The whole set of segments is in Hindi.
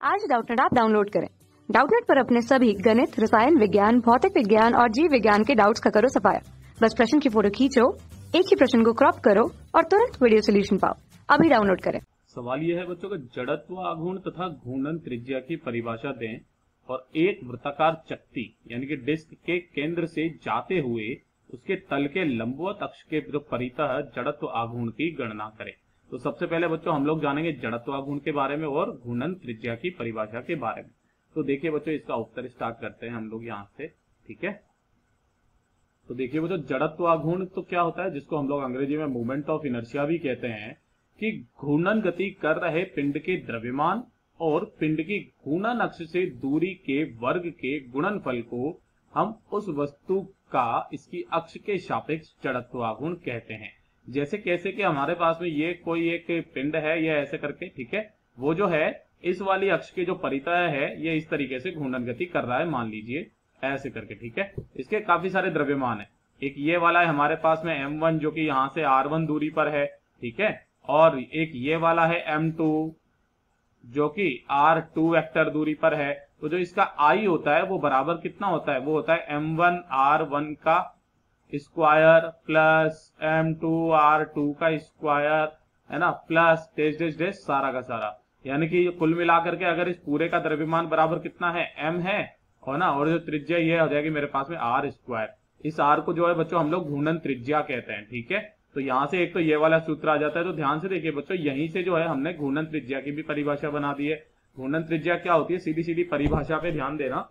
आज डाउटनेट ऐप डाउनलोड करें। डाउटनेट पर अपने सभी गणित, रसायन विज्ञान, भौतिक विज्ञान और जीव विज्ञान के डाउट्स का करो सफाया। बस प्रश्न की फोटो खींचो, एक ही प्रश्न को क्रॉप करो और तुरंत वीडियो सोल्यूशन पाओ। अभी डाउनलोड करें। सवाल यह है बच्चों का, जड़त्व आघूर्ण तथा घूर्णन त्रिज्या की परिभाषा दें और एक वृत्ताकार चकती यानी कि डिस्क के केंद्र से जाते हुए उसके तल के लंबवत अक्ष के जो परितः जड़त्व आघूर्ण की गणना करें। तो सबसे पहले बच्चों हम लोग जानेंगे जड़त्व आघूर्ण के बारे में और घूर्णन त्रिज्या की परिभाषा के बारे में। तो देखिए बच्चों, इसका उत्तर स्टार्ट करते हैं हम लोग यहाँ से। ठीक है, तो देखिए बच्चों, जड़त्व आघूर्ण तो क्या होता है, जिसको हम लोग अंग्रेजी में मोमेंट ऑफ इनर्शिया भी कहते हैं, कि घूर्णन गति कर रहे पिंड के द्रव्यमान और पिंड की घूर्णन अक्ष से दूरी के वर्ग के गुणनफल को हम उस वस्तु का इसकी अक्ष के सापेक्ष जड़त्व आघूर्ण कहते हैं। जैसे कैसे कि हमारे पास में ये कोई एक पिंड है, ये ऐसे करके, ठीक है, वो जो है इस वाली अक्ष के जो परितः है ये इस तरीके से घूर्णन गति कर रहा है, मान लीजिए ऐसे करके। ठीक है, इसके काफी सारे द्रव्यमान है। एक ये वाला है हमारे पास में m1 जो कि यहां से r1 दूरी पर है, ठीक है, और एक ये वाला है m2 जो कि r2 वेक्टर दूरी पर है। तो जो इसका I होता है वो बराबर कितना होता है, वो होता है m1 r1 का स्क्वायर प्लस m2 r2 का स्क्वायर, है ना, प्लस डेश डेश डेश सारा का सारा। यानी कि कुल मिलाकर के अगर इस पूरे का द्रव्यमान बराबर कितना है, m है, और ना, और जो त्रिज्या ये हो जाएगी मेरे पास में r स्क्वायर। इस r को जो है बच्चों हम लोग घूर्णन त्रिज्या कहते हैं। ठीक है, तो यहां से एक तो ये वाला सूत्र आ जाता है। तो ध्यान से देखिए बच्चों, यहीं से जो है हमने घूर्णन त्रिज्या की भी परिभाषा बना दी है। घूर्णन त्रिज्या क्या होती है, सीधी सीधी परिभाषा पे ध्यान देना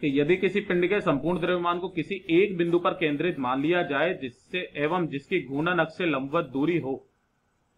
कि यदि किसी पिंड के संपूर्ण द्रव्यमान को किसी एक बिंदु पर केंद्रित मान लिया जाए जिससे एवं जिसकी घूर्णन अक्ष से लंबवत दूरी हो,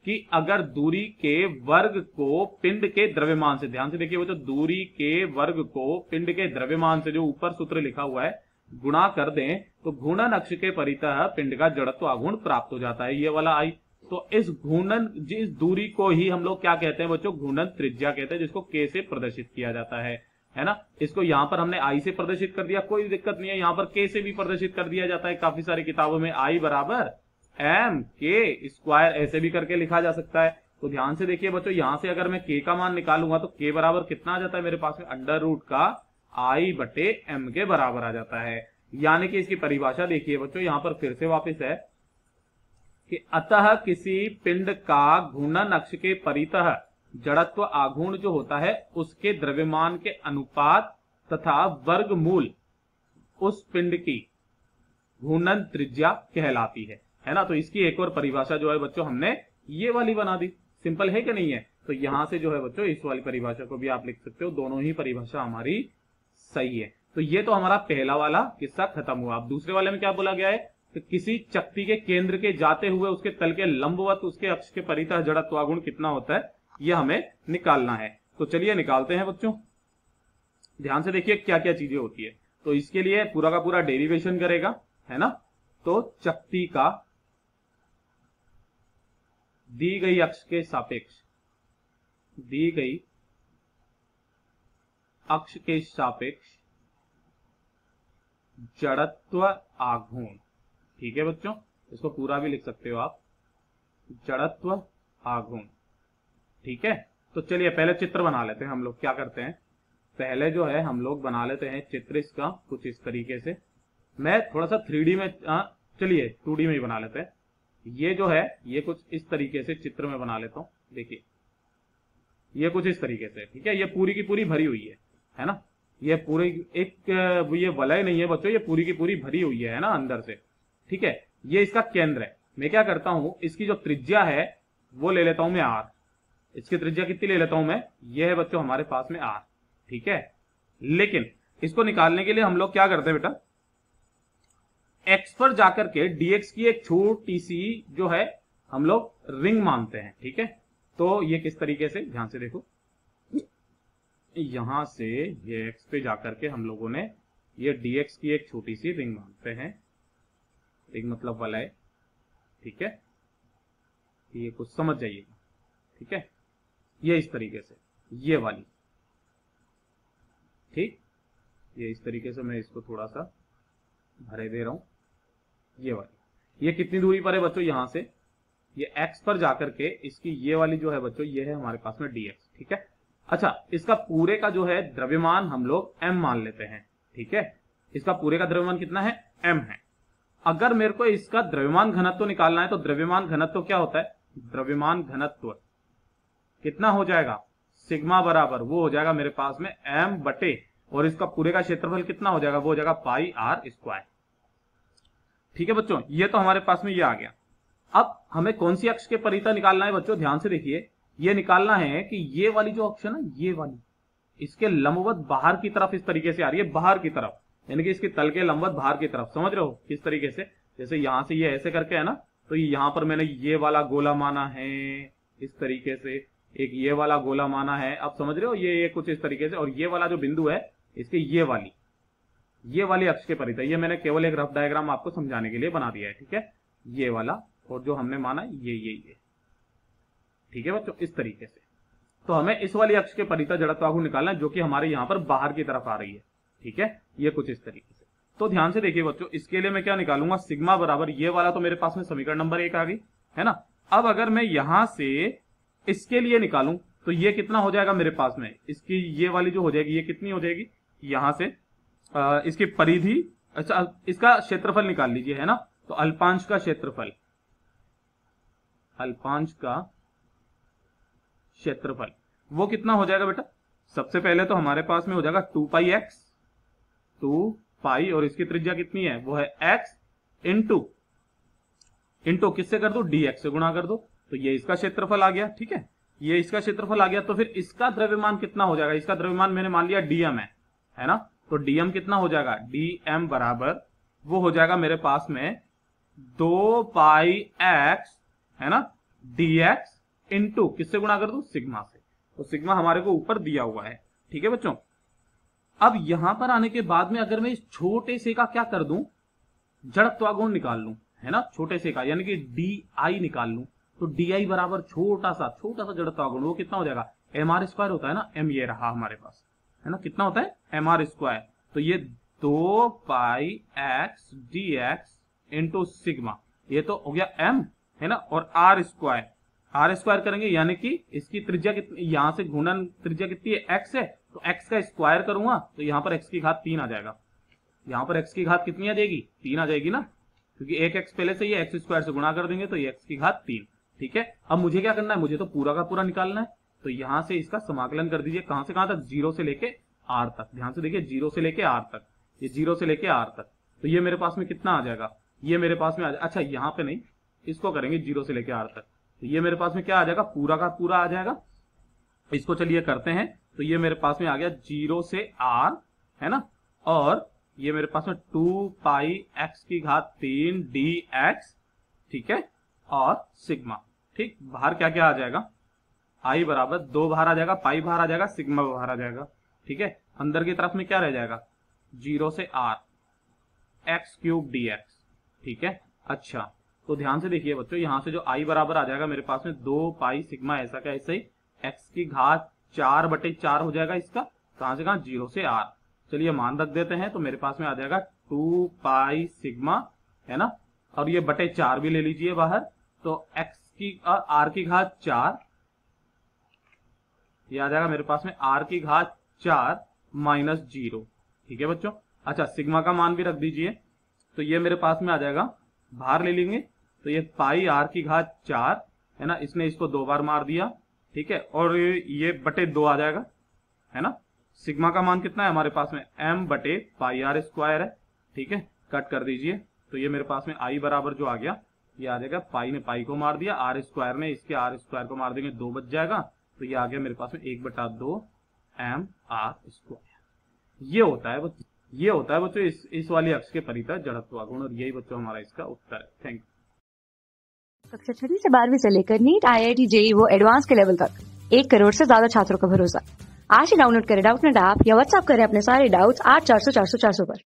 कि अगर दूरी के वर्ग को पिंड के द्रव्यमान से, ध्यान से देखिए वो, तो दूरी के वर्ग को पिंड के द्रव्यमान से, जो ऊपर सूत्र लिखा हुआ है, गुणा कर दें तो घूर्णन अक्ष के परितः पिंड का जड़त्व आघूर्ण प्राप्त हो जाता है, ये वाला आई। तो इस घूर्णन, जिस दूरी को ही हम लोग क्या कहते हैं बच्चों, घूर्णन त्रिज्या कहते हैं, जिसको के से प्रदर्शित किया जाता है ना। इसको यहां पर हमने आई से प्रदर्शित कर दिया, कोई दिक्कत नहीं है, यहां पर के से भी प्रदर्शित कर दिया जाता है। काफी सारी किताबों में आई बराबर एम के स्क्वायर ऐसे भी करके लिखा जा सकता है। तो ध्यान से देखिए बच्चों, यहां से अगर मैं के का मान निकालूंगा तो के बराबर कितना आ जाता है मेरे पास में, अंडर रूट का आई बटे एम के बराबर आ जाता है। यानी कि इसकी परिभाषा देखिए बच्चों, यहां पर फिर से वापस है कि अतः किसी पिंड का घूर्णन अक्ष के परितः जड़त्व आघूर्ण जो होता है उसके द्रव्यमान के अनुपात तथा वर्गमूल उस पिंड की घूर्णन त्रिज्या कहलाती है ना। तो इसकी एक और परिभाषा जो है बच्चों हमने ये वाली बना दी। सिंपल है कि नहीं है। तो यहां से जो है बच्चों इस वाली परिभाषा को भी आप लिख सकते हो, दोनों ही परिभाषा हमारी सही है। तो ये तो हमारा पहला वाला किस्सा खत्म हुआ। अब दूसरे वाले में क्या बोला गया है, तो किसी चकती के केंद्र के जाते हुए उसके तल के लंबवत उसके अक्ष के परितः जड़त्व आघूर्ण कितना होता है, ये हमें निकालना है। तो चलिए निकालते हैं बच्चों। ध्यान से देखिए क्या क्या चीजें होती है। तो इसके लिए पूरा का पूरा डेरिवेशन करेगा, है ना। तो चकती का दी गई अक्ष के सापेक्ष, दी गई अक्ष के सापेक्ष जड़त्व आघूर्ण, ठीक है बच्चों, इसको पूरा भी लिख सकते हो आप, जड़त्व आघूर्ण। ठीक है, तो चलिए पहले चित्र बना लेते हैं हम लोग। क्या करते हैं, पहले जो है हम लोग बना लेते हैं चित्र इसका कुछ इस तरीके से। मैं थोड़ा सा 3D में, चलिए 2D में ही बना लेते हैं। ये जो है ये कुछ इस तरीके से चित्र में बना लेता हूं। देखिए ये कुछ इस तरीके से, ठीक है, ये पूरी की पूरी भरी हुई है ना। ये पूरी एक ये वलय नहीं है बच्चों, ये पूरी की पूरी भरी हुई है ना अंदर से। ठीक है, ये इसका केंद्र है। मैं क्या करता हूं, इसकी जो त्रिज्या है वो ले लेता हूं मैं r। इसकी त्रिज्या कितनी ले लेता हूं मैं, ये है बच्चों हमारे पास में r। ठीक है, लेकिन इसको निकालने के लिए हम लोग क्या करते हैं बेटा, x पर जाकर के dx की एक छोटी सी जो है हम लोग रिंग मानते हैं। ठीक है, तो ये किस तरीके से, ध्यान से देखो, यहां से ये x पे जाकर के हम लोगों ने ये dx की एक छोटी सी रिंग मानते हैं। रिंग मतलब वलय। ठीक है, ये कुछ समझ जाइएगा। ठीक है, ये इस तरीके से, ये वाली, ठीक, ये इस तरीके से मैं इसको थोड़ा सा भरे दे रहा हूं। ये वाली, ये कितनी दूरी पर है बच्चों, यहां से ये x पर जाकर के इसकी ये वाली जो है बच्चों, ये है हमारे पास में dx। ठीक है, अच्छा, इसका पूरे का जो है द्रव्यमान हम लोग m मान लेते हैं, ठीक है। इसका पूरे का द्रव्यमान कितना है, m है। अगर मेरे को इसका द्रव्यमान घनत्व निकालना है तो द्रव्यमान घनत्व क्या होता है, द्रव्यमान घनत्व कितना हो जाएगा, सिग्मा बराबर वो हो जाएगा मेरे पास में m बटे, और इसका पूरे का क्षेत्रफल कितना हो जाएगा, वो हो जाएगा पाई आर स्क्वायर। ठीक है बच्चों, ये तो हमारे पास में ये आ गया। अब हमें कौन सी अक्ष के परितः निकालना है बच्चों, ध्यान से देखिए। ये निकालना है कि ये वाली जो अक्ष है ना, ये वाली, इसके लंबवत बाहर की तरफ इस तरीके से आ रही है, बाहर की तरफ, यानी कि इसके तल के लंबवत बाहर की तरफ, समझ रहे हो किस तरीके से। जैसे यहां से ये ऐसे करके है ना, तो यहां पर मैंने ये वाला गोला माना है इस तरीके से, एक ये वाला गोला माना है, अब समझ रहे हो, ये कुछ इस तरीके से, और ये वाला जो बिंदु है इसके ये वाली अक्ष के परितः, ये मैंने केवल एक रफ डायग्राम आपको समझाने के लिए बना दिया है, ठीक है। ये वाला, और जो हमने माना ये, ठीक है बच्चों, इस तरीके से। तो हमें इस वाली अक्ष के परितः जड़त्वाघूर्ण निकालना है, जो कि हमारे यहां पर बाहर की तरफ आ रही है, ठीक है, ये कुछ इस तरीके से। तो ध्यान से देखिए बच्चों, इसके लिए मैं क्या निकालूंगा, सिग्मा बराबर ये वाला, तो मेरे पास में समीकरण नंबर 1 आ गई है ना। अब अगर मैं यहां से इसके लिए निकालूं तो ये कितना हो जाएगा मेरे पास में, इसकी ये वाली जो हो जाएगी, ये कितनी हो जाएगी, यहां से इसकी परिधि, अच्छा इसका क्षेत्रफल निकाल लीजिए, है ना। तो अल्पांश का क्षेत्रफल, वो कितना हो जाएगा बेटा, सबसे पहले तो हमारे पास में हो जाएगा 2 पाई एक्स, 2 पाई, और इसकी त्रिज्या कितनी है, वो है एक्स, इंटू किससे कर दो, dx से गुणा कर दो, तो ये इसका क्षेत्रफल आ गया, ठीक है, ये इसका क्षेत्रफल आ गया। तो फिर इसका द्रव्यमान कितना हो जाएगा, इसका द्रव्यमान मैंने मान लिया dm है ना, तो dm कितना हो जाएगा, dm बराबर वो हो जाएगा मेरे पास में 2 पाई एक्स, है ना, dx इंटू किससे गुणा कर दो, सिग्मा से। तो सिग्मा हमारे को ऊपर दिया हुआ है, ठीक है बच्चों। अब यहां पर आने के बाद में अगर मैं इस छोटे से का क्या कर दूं, जड़त्वाघूर्ण निकाल लूं, है ना, छोटे से का, यानी कि di निकाल लूं, तो di बराबर छोटा सा जड़त्वाघूर्ण, वो कितना हो जाएगा, mr स्क्वायर होता है ना, m ये रहा हमारे पास, है ना, कितना होता है, mr स्क्वायर। तो ये 2 पाई एक्स dx इंटू सिग्मा, ये तो हो गया m, है ना, और r स्क्वायर करेंगे, यानी कि इसकी त्रिज्या कितनी, यहां से घूर्णन त्रिज्या कितनी है, x है, तो x का स्क्वायर करूंगा तो यहां पर x की घात 3 आ जाएगा, यहां पर x की घात कितनी आ जाएगी, 3 आ जाएगी ना, क्योंकि एक x पहले से ये x स्क्वायर से गुणा कर देंगे तो ये x की घात 3, ठीक है। अब मुझे क्या करना है, मुझे तो पूरा का पूरा निकालना है, तो यहां से इसका समाकलन कर दीजिए, कहां से कहां तक, 0 से लेके r तक, ध्यान से देखिए, 0 से लेके r तक, ये 0 से लेके r तक, तो ये मेरे पास में कितना आ जाएगा, ये मेरे पास में आ जाएगा, अच्छा यहाँ पे नहीं, इसको करेंगे 0 से लेके r तक, तो ये मेरे पास में क्या आ जाएगा, पूरा का पूरा आ जाएगा। इसको चलिए करते हैं, तो ये मेरे पास में आ गया 0 से r, है ना, और ये मेरे पास में 2 पाई एक्स की घात 3 dx, ठीक है, और सिग्मा, ठीक, बाहर क्या क्या आ जाएगा, i बराबर 2 बाहर आ जाएगा, पाई बाहर आ जाएगा, सिग्मा बाहर आ जाएगा, ठीक है। अंदर की तरफ में क्या रह जाएगा, 0 से r x क्यूब dx, ठीक है। अच्छा, तो ध्यान से देखिए बच्चों, यहां से जो i बराबर आ जाएगा मेरे पास में 2 पाई सिग्मा, ऐसा क्या ऐसे ही, x की घात 4/4 हो जाएगा इसका, कहां से कहां, 0 से r, चलिए मान रख देते हैं, तो मेरे पास में आ जाएगा 2 पाई सिग्मा, है ना, और ये बटे 4 भी ले लीजिए बाहर, तो x की r की घात 4, ये आ जाएगा मेरे पास में r की घात 4 माइनस 0, ठीक है बच्चों। अच्छा, सिग्मा का मान भी रख दीजिए, तो ये मेरे पास में आ जाएगा, बाहर ले लेंगे, तो ये पाई r की घात 4, है ना, इसने इसको 2 बार मार दिया, ठीक है, और ये बटे 2 आ जाएगा, है ना। सिग्मा का मान कितना है हमारे पास में, m बटे पाई r स्क्वायर है, ठीक है, कट कर दीजिए, तो ये मेरे पास में i बराबर जो आ गया, ये आ जाएगा, पाई ने पाई को मार दिया, r स्क्वायर ने इसके r स्क्वायर को मार देंगे, 2 बच जाएगा, तो ये आ गया मेरे पास में 1/2 mr स्क्वायर। ये होता है बच्चों इस वाली अक्ष के परितः जड़त्वाघूर्ण, और यही बच्चों हमारा इसका उत्तर है। Thank you. कक्षा 6वीं से 12वीं से लेकर नीट, IIT, JEE वो एडवांस के लेवल तक 1 करोड़ से ज्यादा छात्रों का भरोसा। आज ही डाउनलोड करें डाउटनेट ऐप या व्हाट्सएप करें अपने सारे डाउट्स 8400 400 400 पर।